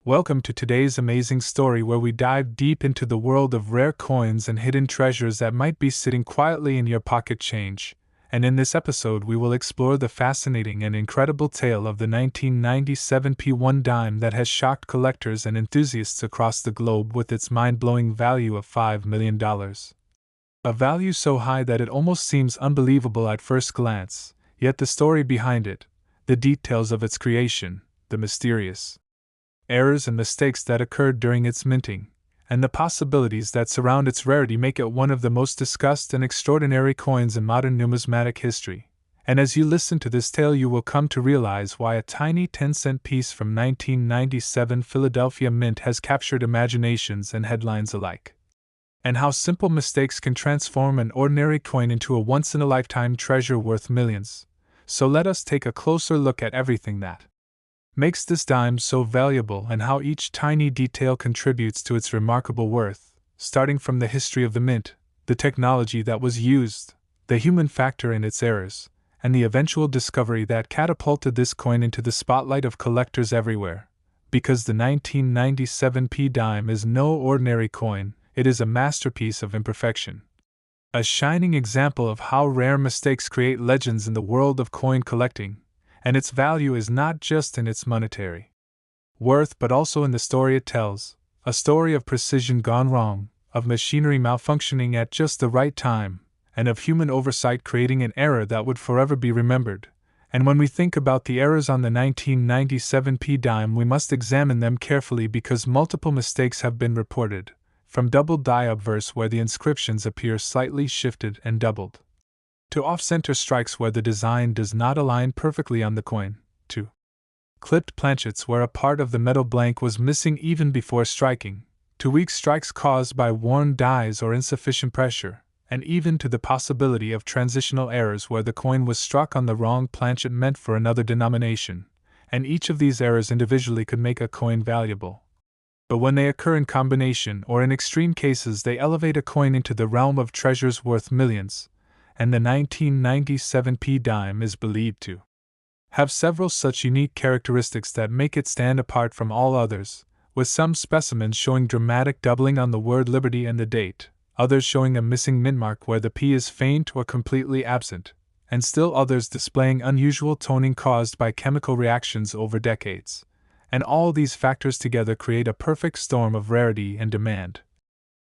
Welcome to today's amazing story where we dive deep into the world of rare coins and hidden treasures that might be sitting quietly in your pocket change. And in this episode, we will explore the fascinating and incredible tale of the 1997 P1 dime that has shocked collectors and enthusiasts across the globe with its mind-blowing value of $5 million. A value so high that it almost seems unbelievable at first glance, yet the story behind it, the details of its creation, the mysterious errors and mistakes that occurred during its minting, and the possibilities that surround its rarity make it one of the most discussed and extraordinary coins in modern numismatic history. And as you listen to this tale, you will come to realize why a tiny 10-cent piece from 1997 Philadelphia Mint has captured imaginations and headlines alike, and how simple mistakes can transform an ordinary coin into a once-in-a-lifetime treasure worth millions. So let us take a closer look at everything that makes this dime so valuable and how each tiny detail contributes to its remarkable worth, starting from the history of the mint, the technology that was used, the human factor in its errors, and the eventual discovery that catapulted this coin into the spotlight of collectors everywhere. Because the 1997 P dime is no ordinary coin, it is a masterpiece of imperfection. A shining example of how rare mistakes create legends in the world of coin collecting. And its value is not just in its monetary worth but also in the story it tells, a story of precision gone wrong, of machinery malfunctioning at just the right time, and of human oversight creating an error that would forever be remembered. And when we think about the errors on the 1997 P dime, we must examine them carefully because multiple mistakes have been reported, from double die obverse where the inscriptions appear slightly shifted and doubled, to off-center strikes where the design does not align perfectly on the coin, to clipped planchets where a part of the metal blank was missing even before striking, to weak strikes caused by worn dies or insufficient pressure, and even to the possibility of transitional errors where the coin was struck on the wrong planchet meant for another denomination, and each of these errors individually could make a coin valuable. But when they occur in combination or in extreme cases, they elevate a coin into the realm of treasures worth millions. And the 1997 P dime is believed to have several such unique characteristics that make it stand apart from all others, with some specimens showing dramatic doubling on the word liberty and the date, others showing a missing mint mark where the P is faint or completely absent, and still others displaying unusual toning caused by chemical reactions over decades. And all these factors together create a perfect storm of rarity and demand.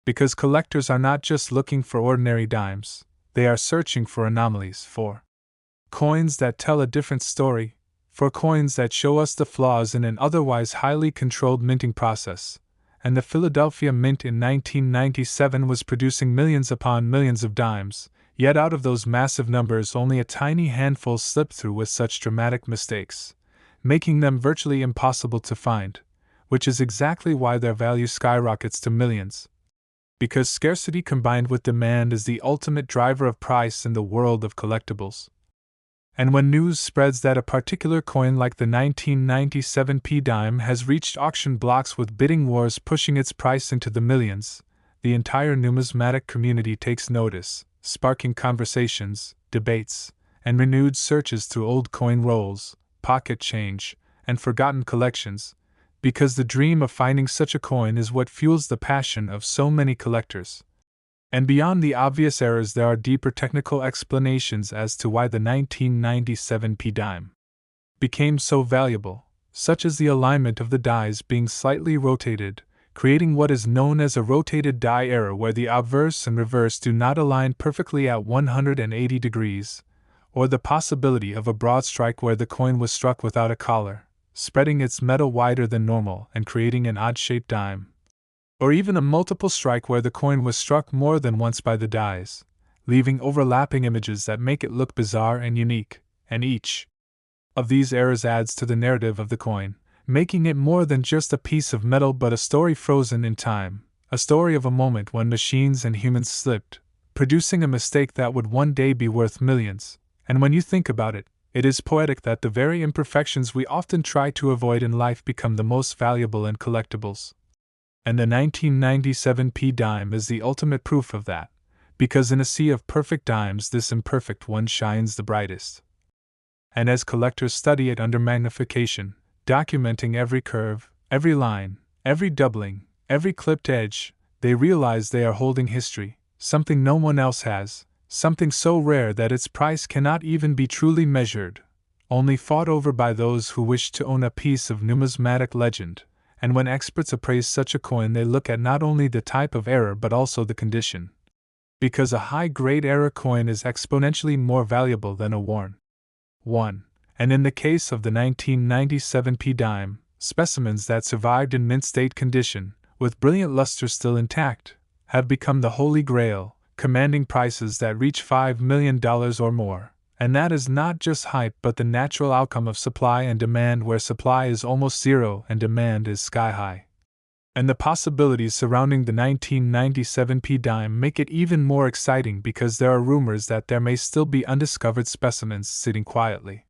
Because collectors are not just looking for ordinary dimes, they are searching for anomalies, for coins that tell a different story, for coins that show us the flaws in an otherwise highly controlled minting process. And the Philadelphia Mint in 1997 was producing millions upon millions of dimes, yet out of those massive numbers only a tiny handful slipped through with such dramatic mistakes, making them virtually impossible to find, which is exactly why their value skyrockets to millions. Because scarcity combined with demand is the ultimate driver of price in the world of collectibles. And when news spreads that a particular coin like the 1997 P dime has reached auction blocks with bidding wars pushing its price into the millions, the entire numismatic community takes notice, sparking conversations, debates, and renewed searches through old coin rolls, pocket change, and forgotten collections. Because the dream of finding such a coin is what fuels the passion of so many collectors. And beyond the obvious errors, there are deeper technical explanations as to why the 1997 P dime became so valuable, such as the alignment of the dies being slightly rotated, creating what is known as a rotated die error where the obverse and reverse do not align perfectly at 180 degrees, or the possibility of a broad strike where the coin was struck without a collar, spreading its metal wider than normal and creating an odd-shaped dime. Or even a multiple strike where the coin was struck more than once by the dies, leaving overlapping images that make it look bizarre and unique, and each of these errors adds to the narrative of the coin, making it more than just a piece of metal but a story frozen in time, a story of a moment when machines and humans slipped, producing a mistake that would one day be worth millions. And when you think about it, it is poetic that the very imperfections we often try to avoid in life become the most valuable in collectibles. And the 1997 P dime is the ultimate proof of that, because in a sea of perfect dimes this imperfect one shines the brightest. And as collectors study it under magnification, documenting every curve, Every line, every doubling, every clipped edge, they realize they are holding history, something no one else has, something so rare that its price cannot even be truly measured, only fought over by those who wish to own a piece of numismatic legend. And when experts appraise such a coin, they look at not only the type of error but also the condition. Because a high-grade error coin is exponentially more valuable than a worn one. And in the case of the 1997 p dime, specimens that survived in mint state condition, with brilliant luster still intact, have become the holy grail, commanding prices that reach $5 million or more. And that is not just hype but the natural outcome of supply and demand, where supply is almost zero and demand is sky high. And the possibilities surrounding the 1997 p dime make it even more exciting because there are rumors that there may still be undiscovered specimens sitting quietly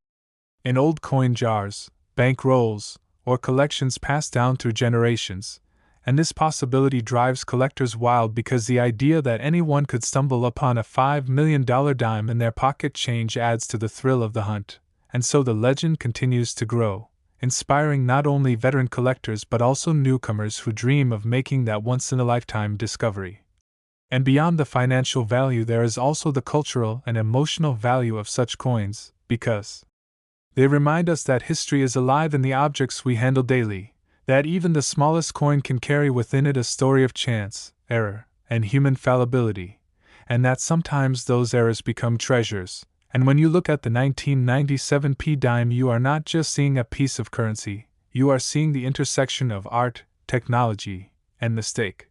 in old coin jars, bank rolls, or collections passed down through generations. And this possibility drives collectors wild because the idea that anyone could stumble upon a $5 million dime in their pocket change adds to the thrill of the hunt. And so the legend continues to grow, inspiring not only veteran collectors but also newcomers who dream of making that once-in-a-lifetime discovery. And beyond the financial value, there is also the cultural and emotional value of such coins, because they remind us that history is alive in the objects we handle daily, that even the smallest coin can carry within it a story of chance, error, and human fallibility, and that sometimes those errors become treasures. And when you look at the 1997 p dime, you are not just seeing a piece of currency, you are seeing the intersection of art, technology, and mistake.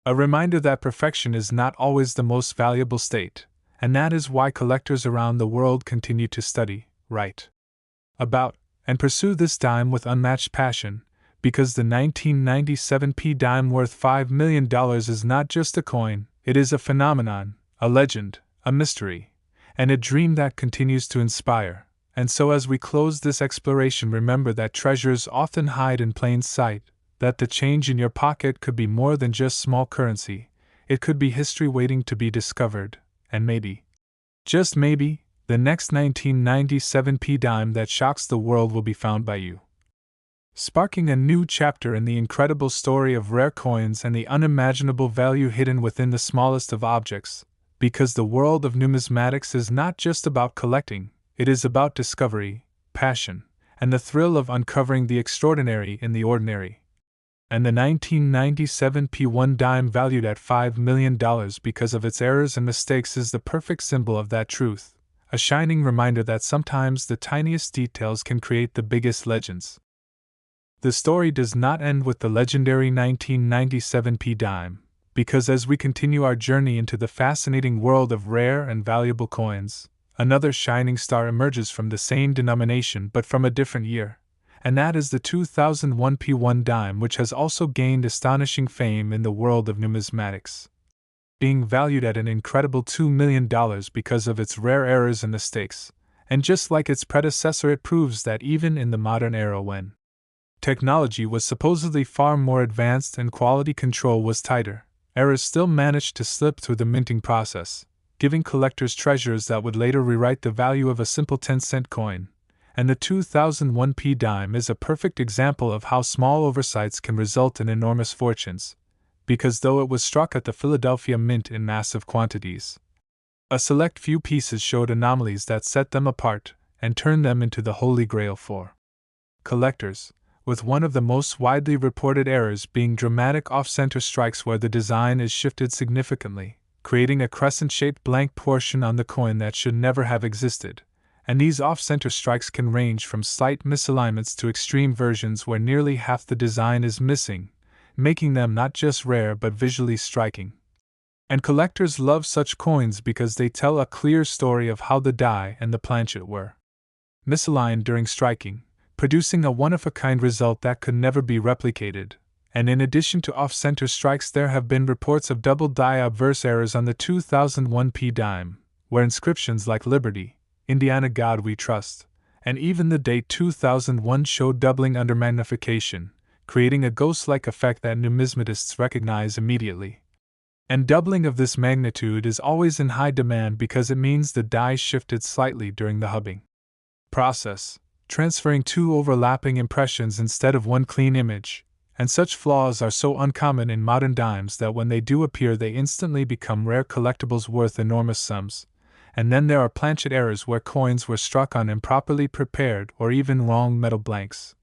A reminder that perfection is not always the most valuable state, and that is why collectors around the world continue to study, write about, and pursue this dime with unmatched passion, because the 1997 p dime worth $5 million is not just a coin, it is a phenomenon, a legend, a mystery, and a dream that continues to inspire. And so as we close this exploration, remember that treasures often hide in plain sight, that the change in your pocket could be more than just small currency, it could be history waiting to be discovered, and maybe, just maybe, the next 1997 p dime that shocks the world will be found by you, sparking a new chapter in the incredible story of rare coins and the unimaginable value hidden within the smallest of objects. Because the world of numismatics is not just about collecting, it is about discovery, passion, and the thrill of uncovering the extraordinary in the ordinary. And the 1997 p1 dime, valued at $5 million because of its errors and mistakes, is the perfect symbol of that truth, a shining reminder that sometimes the tiniest details can create the biggest legends. The story does not end with the legendary 1997 p dime, because as we continue our journey into the fascinating world of rare and valuable coins, another shining star emerges from the same denomination but from a different year, and that is the 2001 p1 dime, which has also gained astonishing fame in the world of numismatics, being valued at an incredible $2 million because of its rare errors and mistakes. And just like its predecessor, it proves that even in the modern era, when technology was supposedly far more advanced and quality control was tighter, errors still managed to slip through the minting process, giving collectors treasures that would later rewrite the value of a simple 10-cent coin. And the 2001 p dime is a perfect example of how small oversights can result in enormous fortunes, because though it was struck at the Philadelphia Mint in massive quantities, a select few pieces showed anomalies that set them apart and turned them into the holy grail for collectors, with one of the most widely reported errors being dramatic off-center strikes where the design is shifted significantly, creating a crescent-shaped blank portion on the coin that should never have existed. And these off-center strikes can range from slight misalignments to extreme versions where nearly half the design is missing, making them not just rare but visually striking. And collectors love such coins because they tell a clear story of how the die and the planchet were misaligned during striking, producing a one-of-a-kind result that could never be replicated. And in addition to off-center strikes, there have been reports of double die obverse errors on the 2001 p dime, where inscriptions like Liberty, Indiana God We Trust, and even the date 2001 showed doubling under magnification, creating a ghost-like effect that numismatists recognize immediately. And doubling of this magnitude is always in high demand because it means the die shifted slightly during the hubbing process, transferring two overlapping impressions instead of one clean image, and such flaws are so uncommon in modern dimes that when they do appear they instantly become rare collectibles worth enormous sums. And then there are planchet errors where coins were struck on improperly prepared or even wrong metal blanks,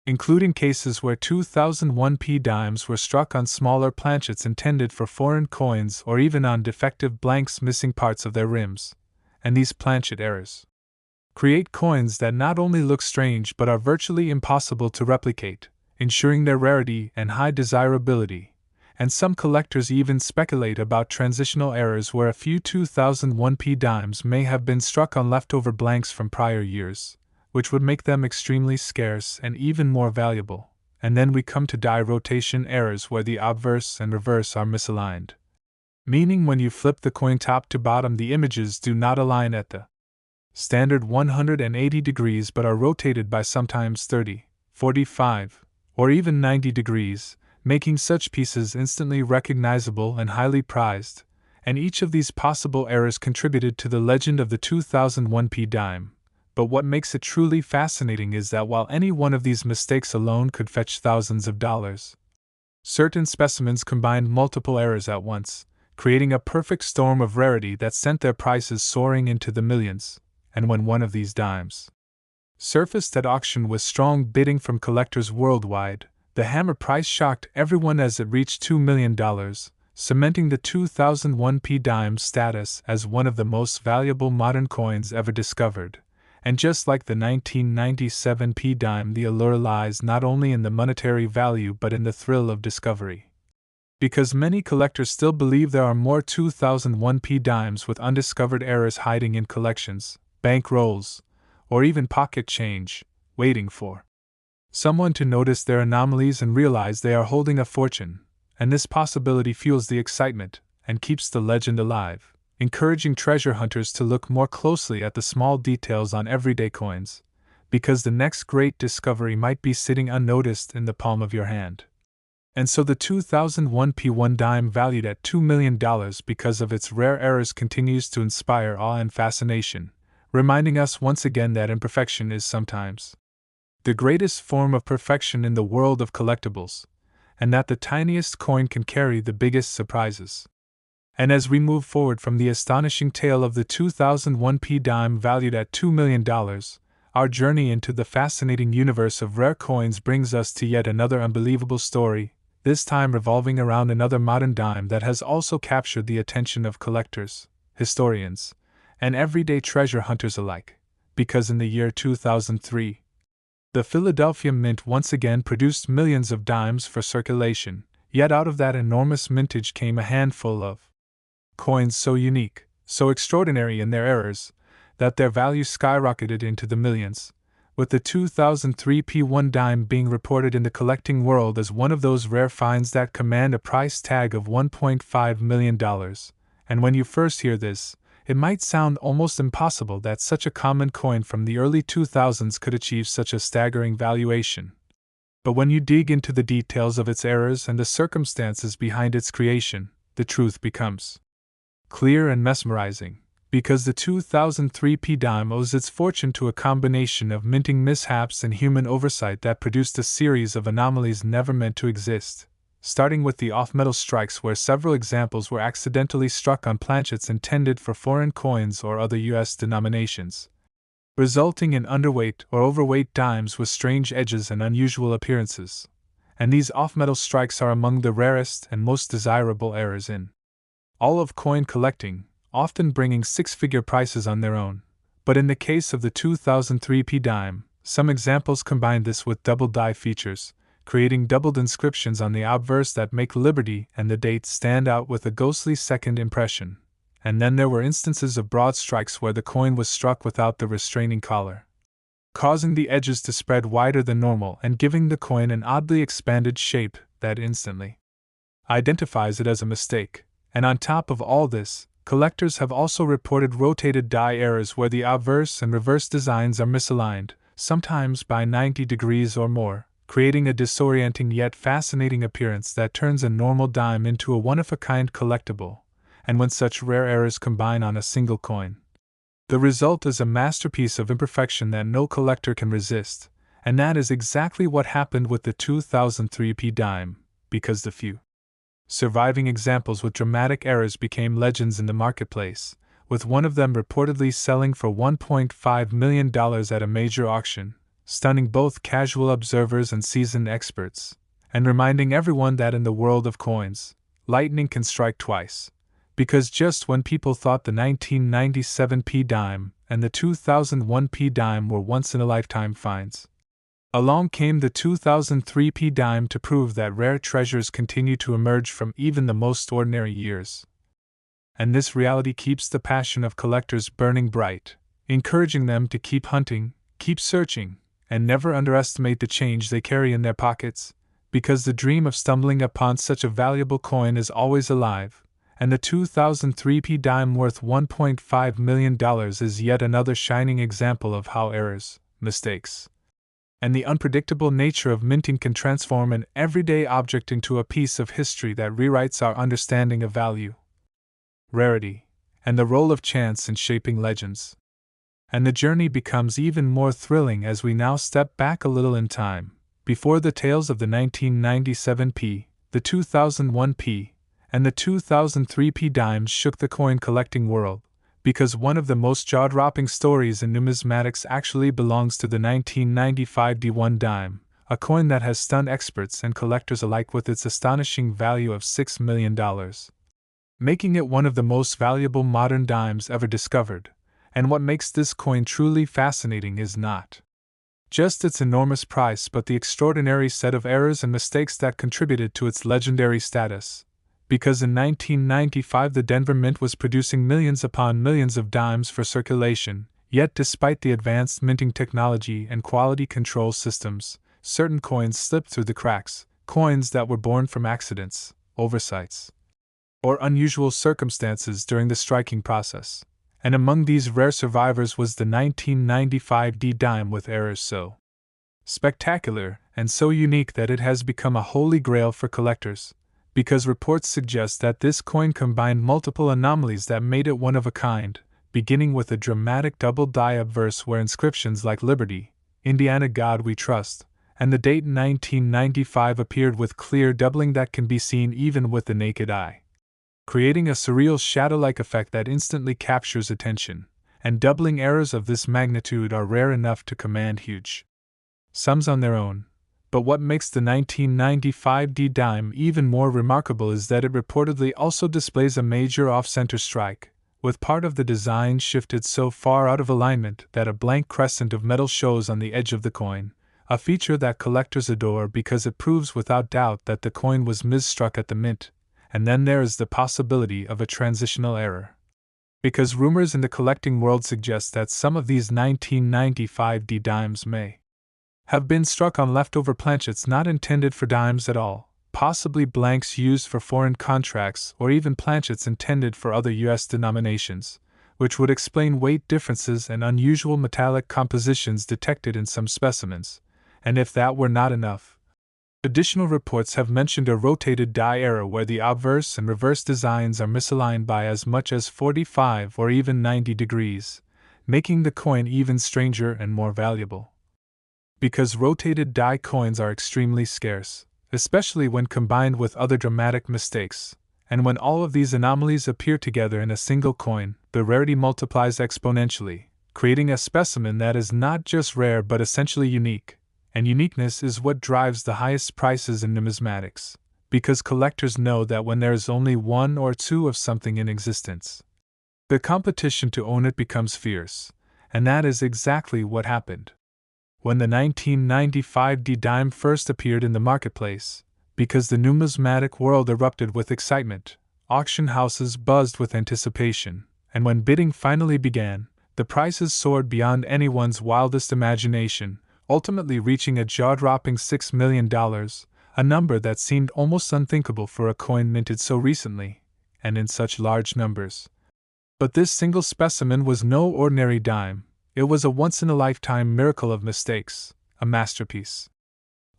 including cases where 2001p dimes were struck on smaller planchets intended for foreign coins or even on defective blanks missing parts of their rims. And these planchet errors create coins that not only look strange but are virtually impossible to replicate, ensuring their rarity and high desirability. And some collectors even speculate about transitional errors where a few 2001p dimes may have been struck on leftover blanks from prior years, which would make them extremely scarce and even more valuable. And then we come to die rotation errors where the obverse and reverse are misaligned, meaning when you flip the coin top to bottom the images do not align at the standard 180 degrees but are rotated by sometimes 30, 45, or even 90 degrees, making such pieces instantly recognizable and highly prized, and each of these possible errors contributed to the legend of the 2001p dime. But what makes it truly fascinating is that while any one of these mistakes alone could fetch thousands of dollars, certain specimens combined multiple errors at once, creating a perfect storm of rarity that sent their prices soaring into the millions. And when one of these dimes surfaced at auction with strong bidding from collectors worldwide, the hammer price shocked everyone as it reached $2 million, cementing the 2001p dime's status as one of the most valuable modern coins ever discovered. And just like the 1997p dime, the allure lies not only in the monetary value but in the thrill of discovery. Because many collectors still believe there are more 2001p dimes with undiscovered errors hiding in collections, bank rolls, or even pocket change, waiting for someone to notice their anomalies and realize they are holding a fortune, and this possibility fuels the excitement and keeps the legend alive, encouraging treasure hunters to look more closely at the small details on everyday coins, because the next great discovery might be sitting unnoticed in the palm of your hand. And so the 2001p1 dime valued at $2 million because of its rare errors continues to inspire awe and fascination, reminding us once again that imperfection is sometimes the greatest form of perfection in the world of collectibles, and that the tiniest coin can carry the biggest surprises. And as we move forward from the astonishing tale of the 2001p dime valued at $2 million, our journey into the fascinating universe of rare coins brings us to yet another unbelievable story, this time revolving around another modern dime that has also captured the attention of collectors, historians, and everyday treasure hunters alike, because in the year 2003, the Philadelphia Mint once again produced millions of dimes for circulation, yet out of that enormous mintage came a handful of coins so unique, so extraordinary in their errors, that their value skyrocketed into the millions, with the 2003 P1 dime being reported in the collecting world as one of those rare finds that command a price tag of $1.5 million. And when you first hear this, it might sound almost impossible that such a common coin from the early 2000s could achieve such a staggering valuation. But when you dig into the details of its errors and the circumstances behind its creation, the truth becomes clear and mesmerizing, because the 2003 P dime owes its fortune to a combination of minting mishaps and human oversight that produced a series of anomalies never meant to exist, starting with the off-metal strikes where several examples were accidentally struck on planchets intended for foreign coins or other U.S. denominations, resulting in underweight or overweight dimes with strange edges and unusual appearances. And these off-metal strikes are among the rarest and most desirable errors in all of coin collecting, often bringing six-figure prices on their own. But in the case of the 2003 P dime, some examples combine this with double die features, creating doubled inscriptions on the obverse that make Liberty and the date stand out with a ghostly second impression. And then there were instances of broad strikes where the coin was struck without the restraining collar, causing the edges to spread wider than normal and giving the coin an oddly expanded shape that instantly identifies it as a mistake. And on top of all this, collectors have also reported rotated die errors where the obverse and reverse designs are misaligned, sometimes by 90 degrees or more, creating a disorienting yet fascinating appearance that turns a normal dime into a one-of-a-kind collectible. And when such rare errors combine on a single coin, The result is a masterpiece of imperfection that no collector can resist, and that is exactly what happened with the 2003 dime, because the few surviving examples with dramatic errors became legends in the marketplace, with one of them reportedly selling for $1.5 million at a major auction, stunning both casual observers and seasoned experts, and reminding everyone that in the world of coins, lightning can strike twice, because just when people thought the 1997 dime and the 2001 dime were once-in-a-lifetime finds, along came the 2003 dime to prove that rare treasures continue to emerge from even the most ordinary years. And this reality keeps the passion of collectors burning bright, encouraging them to keep hunting, keep searching, and never underestimate the change they carry in their pockets, because the dream of stumbling upon such a valuable coin is always alive, and the 2003 dime worth $1.5 million is yet another shining example of how errors, mistakes, and the unpredictable nature of minting can transform an everyday object into a piece of history that rewrites our understanding of value, rarity, and the role of chance in shaping legends. And the journey becomes even more thrilling as we now step back a little in time, before the tales of the 1997 the 2001 and the 2003 dimes shook the coin collecting world, because one of the most jaw-dropping stories in numismatics actually belongs to the 1995 D1 dime, a coin that has stunned experts and collectors alike with its astonishing value of $6 million, making it one of the most valuable modern dimes ever discovered. And what makes this coin truly fascinating is not just its enormous price but the extraordinary set of errors and mistakes that contributed to its legendary status. Because in 1995 the Denver Mint was producing millions upon millions of dimes for circulation, yet despite the advanced minting technology and quality control systems, certain coins slipped through the cracks, coins that were born from accidents, oversights, or unusual circumstances during the striking process. And among these rare survivors was the 1995 D dime with errors so spectacular and so unique that it has become a holy grail for collectors, because reports suggest that this coin combined multiple anomalies that made it one of a kind, beginning with a dramatic double die obverse where inscriptions like Liberty, Indiana God We Trust, and the date 1995 appeared with clear doubling that can be seen even with the naked eye, creating a surreal shadow-like effect that instantly captures attention, and doubling errors of this magnitude are rare enough to command huge sums on their own. But what makes the 1995 D dime even more remarkable is that it reportedly also displays a major off-center strike, with part of the design shifted so far out of alignment that a blank crescent of metal shows on the edge of the coin, a feature that collectors adore because it proves without doubt that the coin was misstruck at the mint. And then there is the possibility of a transitional error, because rumors in the collecting world suggest that some of these 1995 D dimes may have been struck on leftover planchets not intended for dimes at all, possibly blanks used for foreign contracts or even planchets intended for other U.S. denominations, which would explain weight differences and unusual metallic compositions detected in some specimens. And if that were not enough, additional reports have mentioned a rotated die error where the obverse and reverse designs are misaligned by as much as 45 or even 90 degrees, making the coin even stranger and more valuable. Because rotated die coins are extremely scarce, especially when combined with other dramatic mistakes, and when all of these anomalies appear together in a single coin, the rarity multiplies exponentially, creating a specimen that is not just rare but essentially unique. And uniqueness is what drives the highest prices in numismatics, because collectors know that when there is only one or two of something in existence, the competition to own it becomes fierce, and that is exactly what happened when the 1995 D dime first appeared in the marketplace. Because the numismatic world erupted with excitement, auction houses buzzed with anticipation, and when bidding finally began, the prices soared beyond anyone's wildest imagination, ultimately reaching a jaw-dropping $6 million, a number that seemed almost unthinkable for a coin minted so recently, and in such large numbers. But this single specimen was no ordinary dime. It was a once-in-a-lifetime miracle of mistakes, a masterpiece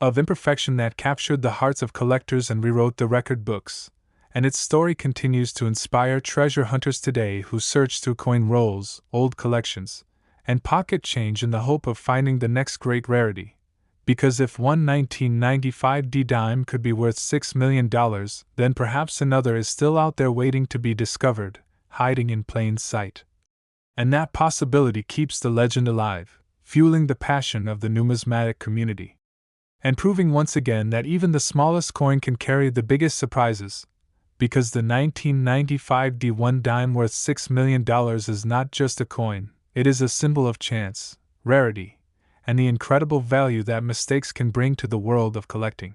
of imperfection that captured the hearts of collectors and rewrote the record books. and its story continues to inspire treasure hunters today who search through coin rolls, old collections, and pocket change in the hope of finding the next great rarity. Because if one 1995 D dime could be worth $6 million, then perhaps another is still out there waiting to be discovered, hiding in plain sight. And that possibility keeps the legend alive, fueling the passion of the numismatic community. And proving once again that even the smallest coin can carry the biggest surprises. Because the 1995 D1 dime worth $6 million is not just a coin, it is a symbol of chance, rarity, and the incredible value that mistakes can bring to the world of collecting.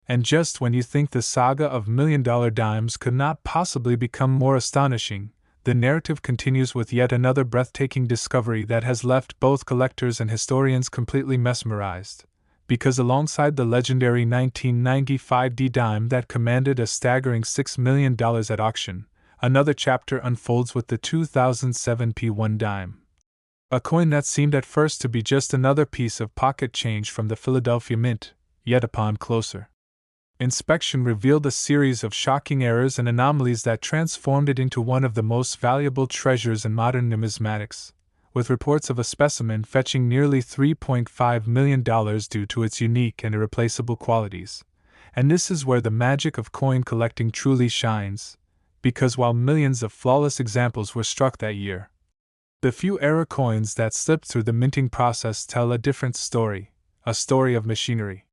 And just when you think the saga of million-dollar dimes could not possibly become more astonishing, the narrative continues with yet another breathtaking discovery that has left both collectors and historians completely mesmerized. Because alongside the legendary 1995 D dime that commanded a staggering $6 million at auction, another chapter unfolds with the 2007 P1 dime. A coin that seemed at first to be just another piece of pocket change from the Philadelphia Mint, yet upon closer inspection revealed a series of shocking errors and anomalies that transformed it into one of the most valuable treasures in modern numismatics, with reports of a specimen fetching nearly $3.5 million due to its unique and irreplaceable qualities. And this is where the magic of coin collecting truly shines, because while millions of flawless examples were struck that year, the few error coins that slipped through the minting process tell a different story, a story of machinery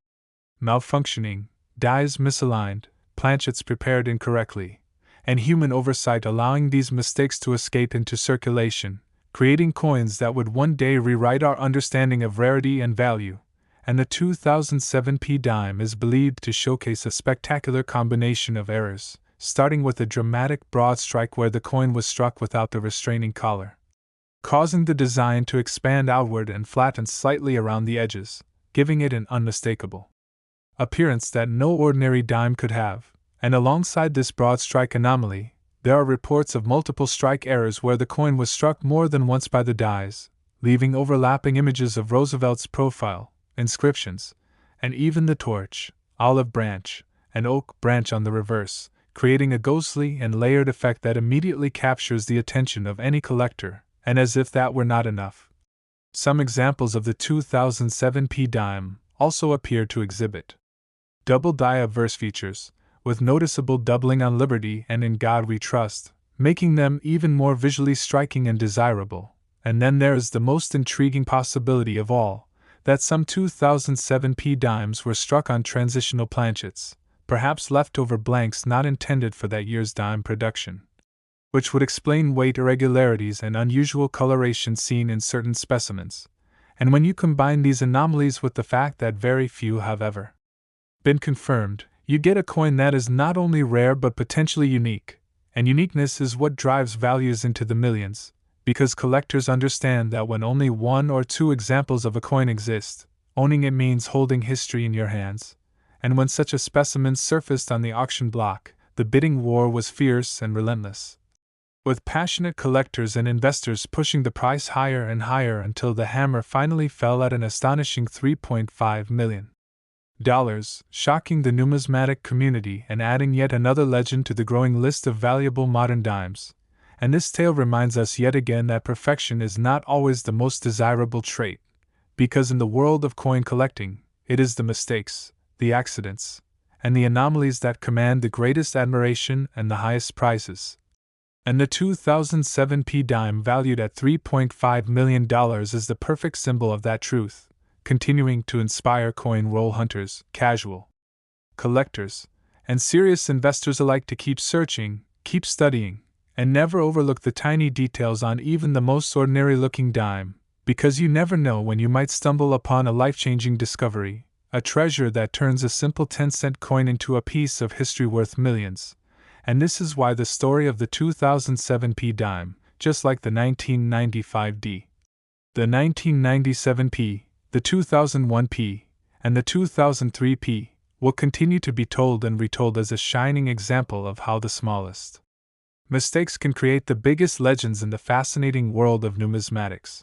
malfunctioning, dies misaligned, planchets prepared incorrectly, and human oversight allowing these mistakes to escape into circulation, creating coins that would one day rewrite our understanding of rarity and value. And the 2007 P dime is believed to showcase a spectacular combination of errors, starting with a dramatic broad strike where the coin was struck without the restraining collar, causing the design to expand outward and flatten slightly around the edges, giving it an unmistakable appearance that no ordinary dime could have. And alongside this broad strike anomaly, there are reports of multiple strike errors where the coin was struck more than once by the dies, leaving overlapping images of Roosevelt's profile, inscriptions, and even the torch, olive branch, and oak branch on the reverse, creating a ghostly and layered effect that immediately captures the attention of any collector. And as if that were not enough, some examples of the 2007 P dime also appear to exhibit double die obverse features, with noticeable doubling on Liberty and In God We Trust, making them even more visually striking and desirable. And then there is the most intriguing possibility of all, that some 2007 P dimes were struck on transitional planchets, perhaps leftover blanks not intended for that year's dime production, which would explain weight irregularities and unusual coloration seen in certain specimens. And when you combine these anomalies with the fact that very few have ever been confirmed, you get a coin that is not only rare but potentially unique, and uniqueness is what drives values into the millions, because collectors understand that when only one or two examples of a coin exist, owning it means holding history in your hands. And when such a specimen surfaced on the auction block, the bidding war was fierce and relentless, with passionate collectors and investors pushing the price higher and higher until the hammer finally fell at an astonishing $3.5 million, shocking the numismatic community and adding yet another legend to the growing list of valuable modern dimes. And this tale reminds us yet again that perfection is not always the most desirable trait, because in the world of coin collecting, it is the mistakes, the accidents, and the anomalies that command the greatest admiration and the highest prizes. And the 2007 P dime valued at $3.5 million is the perfect symbol of that truth, continuing to inspire coin roll hunters, casual collectors, and serious investors alike to keep searching, keep studying, and never overlook the tiny details on even the most ordinary-looking dime, because you never know when you might stumble upon a life-changing discovery, a treasure that turns a simple 10-cent coin into a piece of history worth millions. And this is why the story of the 2007 P dime, just like the 1995 D, the 1997 P, the 2001 P, and the 2003 P, will continue to be told and retold as a shining example of how the smallest mistakes can create the biggest legends in the fascinating world of numismatics.